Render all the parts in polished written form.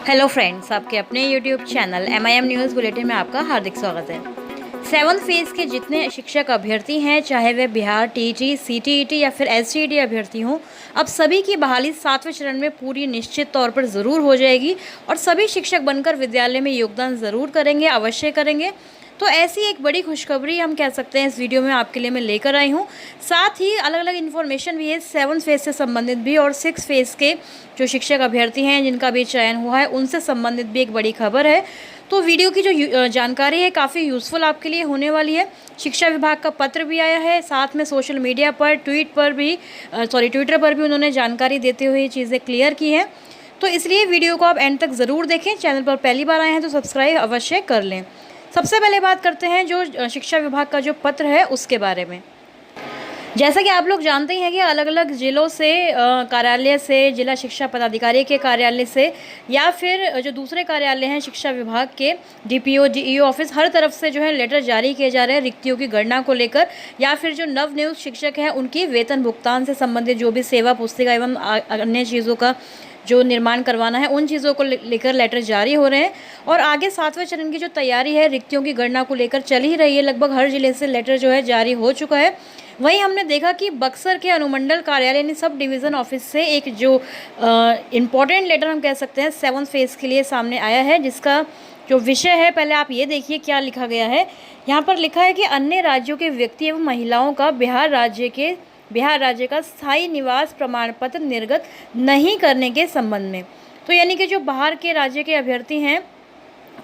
Hello friends, आपके अपने YouTube channel MIM news bulletin में आपका हार्दिक स्वागत है। 7th फेज़ के जितने शिक्षक अभ्यर्थी हैं, चाहे वे बिहार टीईटी, सीटीईटी या फिर एसटीईटी अभ्यर्थी हों, अब सभी की बहाली 7वें चरण में पूरी निश्चित तौर पर ज़रूर हो जाएगी और सभी शिक्षक बनकर विद्यालय में योगदान ज़रूर करेंगे, अवश्य करेंगे। तो ऐसी एक बड़ी खुशखबरी हम कह सकते हैं इस वीडियो में आपके लिए मैं लेकर आई हूँ। साथ ही अलग अलग इन्फॉर्मेशन भी है 7th फेज़ से संबंधित भी और 6th फेज़ के जो शिक्षक अभ्यर्थी हैं जिनका भी चयन हुआ है उनसे संबंधित भी एक बड़ी खबर है। तो वीडियो की जो जानकारी है काफ़ी यूज़फुल आपके लिए होने वाली है। शिक्षा विभाग का पत्र भी आया है, साथ में सोशल मीडिया पर ट्विटर पर भी उन्होंने जानकारी देते हुए ये चीज़ें क्लियर की हैं। तो इसलिए वीडियो को आप एंड तक ज़रूर देखें। चैनल पर पहली बार आए हैं तो सब्सक्राइब अवश्य कर लें। सबसे पहले बात करते हैं जो शिक्षा विभाग का जो पत्र है उसके बारे में। जैसा कि आप लोग जानते ही हैं कि अलग अलग ज़िलों से कार्यालय से, जिला शिक्षा पदाधिकारी के कार्यालय से या फिर जो दूसरे कार्यालय हैं शिक्षा विभाग के DPO DEO ऑफिस, हर तरफ से जो है लेटर जारी किए जा रहे हैं रिक्तियों की गणना को लेकर या फिर जो नवनियुक्त शिक्षक हैं उनकी वेतन भुगतान से संबंधित जो भी सेवा पुस्तिका एवं अन्य चीज़ों का जो निर्माण करवाना है उन चीज़ों को लेकर लेटर जारी हो रहे हैं। और आगे 7वें चरण की जो तैयारी है रिक्तियों की गणना को लेकर चल ही रही है। लगभग हर जिले से लेटर जो है जारी हो चुका है। वहीं हमने देखा कि बक्सर के अनुमंडल कार्यालय ने सब डिवीज़न ऑफिस से एक जो इम्पॉर्टेंट लेटर हम कह सकते हैं 7th फेज़ के लिए सामने आया है, जिसका जो विषय है पहले आप ये देखिए क्या लिखा गया है। यहाँ पर लिखा है कि अन्य राज्यों के व्यक्ति एवं महिलाओं का बिहार राज्य का स्थायी निवास प्रमाण पत्र निर्गत नहीं करने के संबंध में। तो यानी कि जो बाहर के राज्य के अभ्यर्थी हैं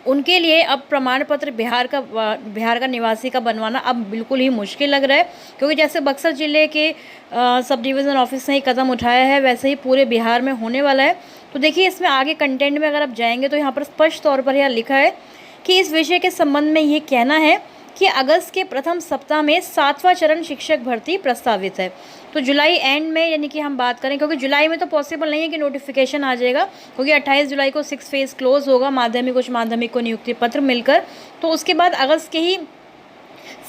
उनके लिए अब प्रमाण पत्र बिहार का निवासी का बनवाना अब बिल्कुल ही मुश्किल लग रहा है, क्योंकि जैसे बक्सर ज़िले के सब डिवीज़न ऑफिस ने कदम उठाया है वैसे ही पूरे बिहार में होने वाला है। तो देखिए इसमें आगे कंटेंट में अगर आप जाएंगे तो यहाँ पर स्पष्ट तौर पर यह लिखा है कि इस विषय के संबंध में ये कहना है कि अगस्त के प्रथम सप्ताह में 7वां चरण शिक्षक भर्ती प्रस्तावित है। तो जुलाई एंड में, यानी कि हम बात करें, क्योंकि जुलाई में तो पॉसिबल नहीं है कि नोटिफिकेशन आ जाएगा, क्योंकि 28 जुलाई को 6th फेज़ क्लोज होगा माध्यमिक उच्च माध्यमिक को नियुक्ति पत्र मिलकर। तो उसके बाद अगस्त के ही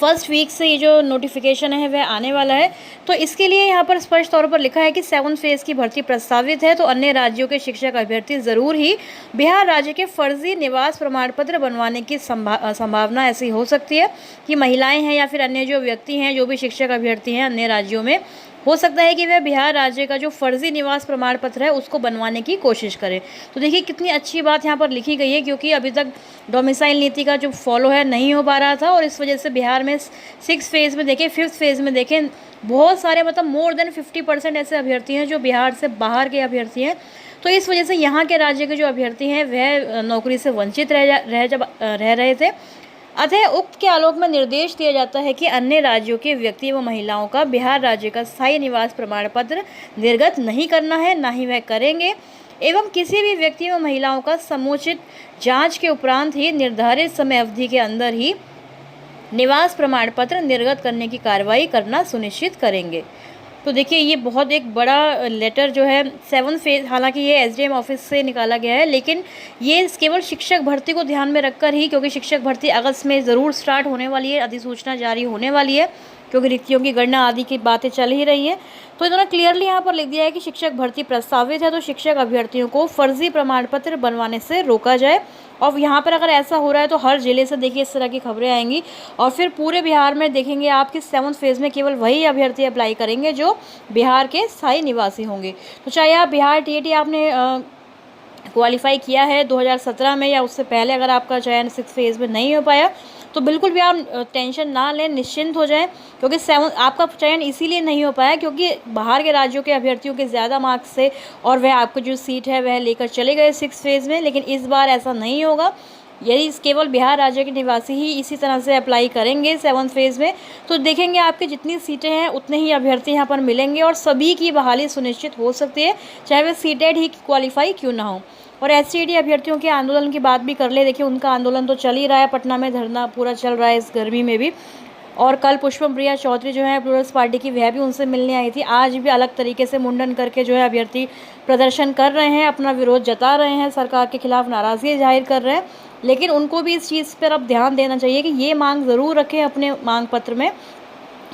फर्स्ट वीक से ये जो नोटिफिकेशन है वह आने वाला है। तो इसके लिए यहाँ पर स्पष्ट तौर पर लिखा है कि 7th फेज़ की भर्ती प्रस्तावित है, तो अन्य राज्यों के शिक्षक अभ्यर्थी ज़रूर ही बिहार राज्य के फर्जी निवास प्रमाण पत्र बनवाने की संभावना ऐसी हो सकती है कि महिलाएं हैं या फिर अन्य जो व्यक्ति हैं, जो भी शिक्षक अभ्यर्थी हैं अन्य राज्यों में, हो सकता है कि वह बिहार राज्य का जो फर्जी निवास प्रमाण पत्र है उसको बनवाने की कोशिश करें। तो देखिए कितनी अच्छी बात यहाँ पर लिखी गई है, क्योंकि अभी तक डोमिसाइल नीति का जो फॉलो है नहीं हो पा रहा था और इस वजह से बिहार में 6th फेज़ में देखें, 5th फेज़ में देखें, बहुत सारे मतलब मोर देन 50% ऐसे अभ्यर्थी हैं जो बिहार से बाहर के अभ्यर्थी हैं। तो इस वजह से यहाँ के राज्य के जो अभ्यर्थी हैं वह नौकरी से वंचित रह रहे थे। अतः उक्त के आलोक में निर्देश दिया जाता है कि अन्य राज्यों के व्यक्ति व महिलाओं का बिहार राज्य का स्थायी निवास प्रमाण पत्र निर्गत नहीं करना है, ना ही वह करेंगे, एवं किसी भी व्यक्ति व महिलाओं का समुचित जांच के उपरांत ही निर्धारित समय अवधि के अंदर ही निवास प्रमाण पत्र निर्गत करने की कार्रवाई करना सुनिश्चित करेंगे। तो देखिए ये बहुत एक बड़ा लेटर जो है 7th फेज़, हालांकि ये SDM ऑफिस से निकाला गया है, लेकिन ये केवल शिक्षक भर्ती को ध्यान में रखकर ही, क्योंकि शिक्षक भर्ती अगस्त में ज़रूर स्टार्ट होने वाली है, अधिसूचना जारी होने वाली है, क्योंकि रिक्तियों की गणना आदि की बातें चल ही रही हैं। तो इन्होंने क्लियरली यहाँ पर लिख दिया है कि शिक्षक भर्ती प्रस्तावित है, तो शिक्षक अभ्यर्थियों को फर्जी प्रमाण पत्र बनवाने से रोका जाए। और यहाँ पर अगर ऐसा हो रहा है तो हर ज़िले से देखिए इस तरह की खबरें आएंगी और फिर पूरे बिहार में देखेंगे आप कि 7th फेज़ में केवल वही अभ्यर्थी अप्लाई करेंगे जो बिहार के स्थायी निवासी होंगे। तो चाहे आप बिहार TET आपने क्वालिफाई किया है 2017 में या उससे पहले, अगर आपका चयन 6th फेज़ में नहीं हो पाया तो बिल्कुल भी आप टेंशन ना लें, निश्चिंत हो जाएं, क्योंकि आपका चयन इसीलिए नहीं हो पाया क्योंकि बाहर के राज्यों के अभ्यर्थियों के ज़्यादा मार्क्स से और वह आपको जो सीट है वह लेकर चले गए 6th फेज़ में। लेकिन इस बार ऐसा नहीं होगा, यदि केवल बिहार राज्य के निवासी ही इसी तरह से अप्लाई करेंगे 7th फेज़ में तो देखेंगे आपकी जितनी सीटें हैं उतने ही अभ्यर्थी यहाँ पर मिलेंगे और सभी की बहाली सुनिश्चित हो सकती है, चाहे वे सीटेड ही क्वालिफाई क्यों ना हो। और SCD अभ्यर्थियों के आंदोलन की बात भी कर ले, देखिए उनका आंदोलन तो चल ही रहा है, पटना में धरना पूरा चल रहा है इस गर्मी में भी। और कल पुष्पम प्रिया चौधरी जो है प्लूरल्स पार्टी की, वह भी उनसे मिलने आई थी। आज भी अलग तरीके से मुंडन करके जो है अभ्यर्थी प्रदर्शन कर रहे हैं, अपना विरोध जता रहे हैं, सरकार के खिलाफ नाराज़गी जाहिर कर रहे हैं। लेकिन उनको भी इस चीज़ पर अब ध्यान देना चाहिए कि ये मांग ज़रूर रखें अपने मांग पत्र में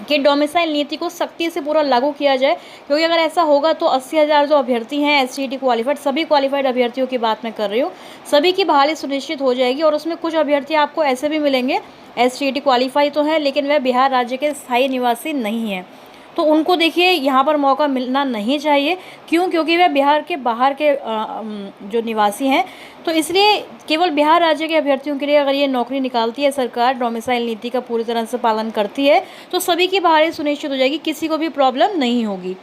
कि डोमिसाइल नीति को सख्ती से पूरा लागू किया जाए, क्योंकि अगर ऐसा होगा तो 80,000 जो अभ्यर्थी हैं एसटीईटी क्वालिफाइड, सभी क्वालिफाइड अभ्यर्थियों की बात मैं कर रही हूँ, सभी की बहाली सुनिश्चित हो जाएगी। और उसमें कुछ अभ्यर्थी आपको ऐसे भी मिलेंगे एसटीईटी क्वालिफाई तो हैं लेकिन वह बिहार राज्य के स्थायी निवासी नहीं हैं, तो उनको देखिए यहाँ पर मौका मिलना नहीं चाहिए। क्यों? क्योंकि वह बिहार के बाहर के जो निवासी हैं, तो इसलिए केवल बिहार राज्य के अभ्यर्थियों के लिए अगर ये नौकरी निकालती है सरकार, डोमिसाइल नीति का पूरी तरह से पालन करती है, तो सभी की बहाली सुनिश्चित हो जाएगी, किसी को भी प्रॉब्लम नहीं होगी।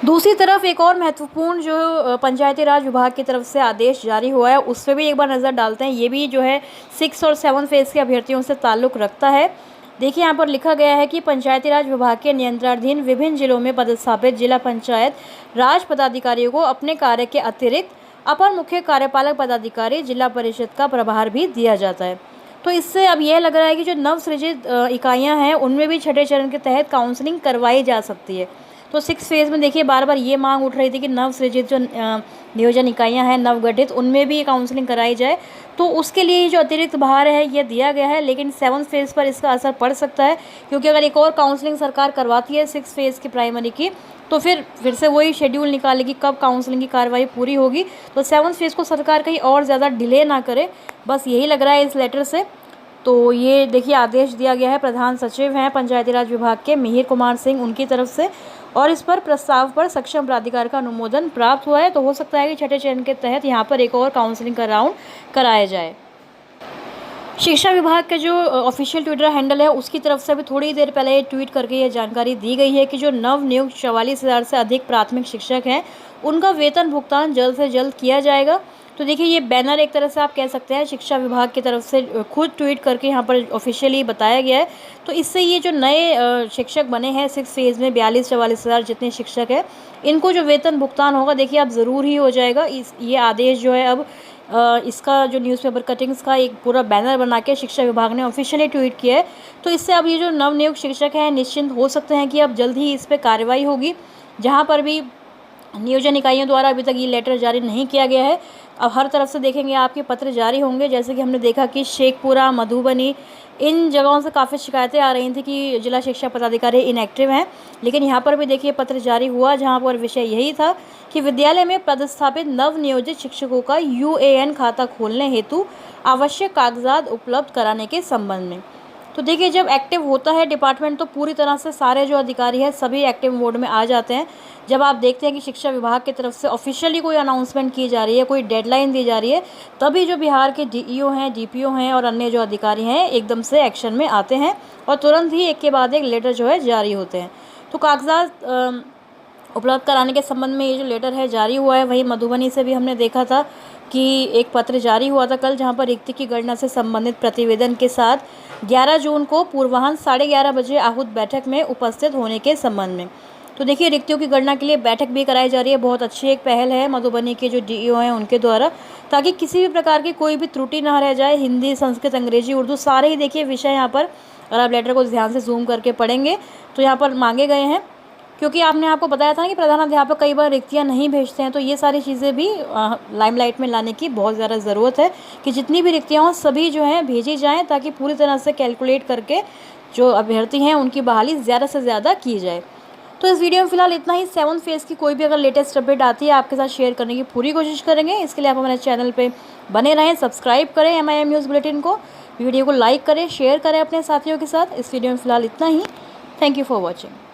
दूसरी तरफ एक और महत्वपूर्ण जो पंचायती राज विभाग की तरफ से आदेश जारी हुआ है, उस पर भी एक बार नज़र डालते हैं। ये भी जो है 6 और 7 फेज़ के अभ्यर्थियों से ताल्लुक़ रखता है। देखिए यहाँ पर लिखा गया है कि पंचायती राज विभाग के नियंत्रणाधीन विभिन्न जिलों में पदस्थापित जिला पंचायत राज पदाधिकारियों को अपने कार्य के अतिरिक्त अपर मुख्य कार्यपालक पदाधिकारी जिला परिषद का प्रभार भी दिया जाता है। तो इससे अब यह लग रहा है कि जो नवसृजित इकाइयाँ हैं उनमें भी छठे चरण के तहत काउंसलिंग करवाई जा सकती है। तो 6 फेज़ में देखिए बार बार ये मांग उठ रही थी कि नवसृजित जो नियोजन इकाइयाँ हैं नवगठित, उनमें भी काउंसलिंग कराई जाए, तो उसके लिए जो अतिरिक्त भार है ये दिया गया है। लेकिन 7 फेज़ पर इसका असर पड़ सकता है, क्योंकि अगर एक और काउंसलिंग सरकार करवाती है 6 फेज़ की प्राइमरी की, तो फिर से वही शेड्यूल निकालेगी कब काउंसलिंग की कार्रवाई पूरी होगी। तो 7 फेज़ को सरकार कहीं और ज़्यादा डिले ना करे, बस यही लग रहा है इस लेटर से। तो ये देखिए आदेश दिया गया है, प्रधान सचिव हैं पंचायती राज विभाग के मिहिर कुमार सिंह, उनकी तरफ से, और इस पर प्रस्ताव पर सक्षम प्राधिकार का अनुमोदन प्राप्त हुआ है। तो हो सकता है कि छठे चरण के तहत यहाँ पर एक और काउंसलिंग का राउंड कराया जाए। शिक्षा विभाग का जो ऑफिशियल ट्विटर हैंडल है उसकी तरफ से अभी थोड़ी देर पहले ट्वीट करके ये जानकारी दी गई है कि जो नव नियुक्त 44,000 से अधिक प्राथमिक शिक्षक हैं उनका वेतन भुगतान जल्द से जल्द किया जाएगा। तो देखिए ये बैनर एक तरह से आप कह सकते हैं शिक्षा विभाग की तरफ से खुद ट्वीट करके यहाँ पर ऑफिशियली बताया गया है। तो इससे ये जो नए शिक्षक बने हैं 6 फेज़ में 42-44,000 जितने शिक्षक हैं, इनको जो वेतन भुगतान होगा देखिए अब ज़रूर ही हो जाएगा। ये आदेश जो है अब इसका जो न्यूज़पेपर कटिंग्स का एक पूरा बैनर बना के शिक्षा विभाग ने ऑफिशियली ट्वीट किया है। तो इससे अब ये जो नवनियुक्त शिक्षक हैं निश्चिंत हो सकते हैं कि अब जल्द ही इस पर कार्रवाई होगी। जहाँ पर भी नियोजन इकाइयों द्वारा अभी तक ये लेटर जारी नहीं किया गया है, अब हर तरफ से देखेंगे आपके पत्र जारी होंगे। जैसे कि हमने देखा कि शेखपुरा, मधुबनी, इन जगहों से काफ़ी शिकायतें आ रही थी कि जिला शिक्षा पदाधिकारी इनएक्टिव हैं, लेकिन यहाँ पर भी देखिए पत्र जारी हुआ जहाँ पर विषय यही था कि विद्यालय में पदस्थापित नवनियोजित शिक्षकों का यूएएन खाता खोलने हेतु आवश्यक कागजात उपलब्ध कराने के संबंध में। तो देखिए जब एक्टिव होता है डिपार्टमेंट तो पूरी तरह से सारे जो अधिकारी हैं सभी एक्टिव मोड में आ जाते हैं। जब आप देखते हैं कि शिक्षा विभाग की तरफ से ऑफिशियली कोई अनाउंसमेंट की जा रही है, कोई डेडलाइन दी जा रही है, तभी जो बिहार के डीईओ हैं, डीपीओ हैं और अन्य जो अधिकारी हैं एकदम से एक्शन में आते हैं और तुरंत ही एक के बाद एक लेटर जो है जारी होते हैं। तो कागजात उपलब्ध कराने के संबंध में ये जो लेटर है जारी हुआ है। वहीं मधुबनी से भी हमने देखा था कि एक पत्र जारी हुआ था कल, जहां पर रिक्ति की गणना से संबंधित प्रतिवेदन के साथ 11 जून को पूर्वाह्न 11:30 बजे आहूत बैठक में उपस्थित होने के संबंध में। तो देखिए रिक्तियों की गणना के लिए बैठक भी कराई जा रही है। बहुत अच्छी एक पहल है मधुबनी के जो डीईओ हैं उनके द्वारा, ताकि किसी भी प्रकार की कोई भी त्रुटि ना रह जाए। हिंदी, संस्कृत, अंग्रेजी, उर्दू सारे ही देखिए विषय यहाँ पर अगर आप लेटर को ध्यान से जूम करके पढ़ेंगे तो यहाँ पर मांगे गए हैं। क्योंकि आपको बताया था ना कि प्रधानाध्यापक कई बार रिक्तियाँ नहीं भेजते हैं, तो ये सारी चीज़ें भी लाइमलाइट में लाने की बहुत ज़्यादा ज़रूरत है कि जितनी भी रिक्तियाँ हों सभी जो हैं भेजी जाएं, ताकि पूरी तरह से कैलकुलेट करके जो अभ्यर्थी हैं उनकी बहाली ज़्यादा से ज़्यादा की जाए। तो इस वीडियो में फिलहाल इतना ही। 7 फेज़ की कोई भी अगर लेटेस्ट अपडेट आती है आपके साथ शेयर करने की पूरी कोशिश करेंगे। इसके लिए आप हमारे चैनल पर बने रहें, सब्सक्राइब करें MIM न्यूज़ बुलेटिन को, वीडियो को लाइक करें, शेयर करें अपने साथियों के साथ। इस वीडियो में फिलहाल इतना ही। Thank you for watching.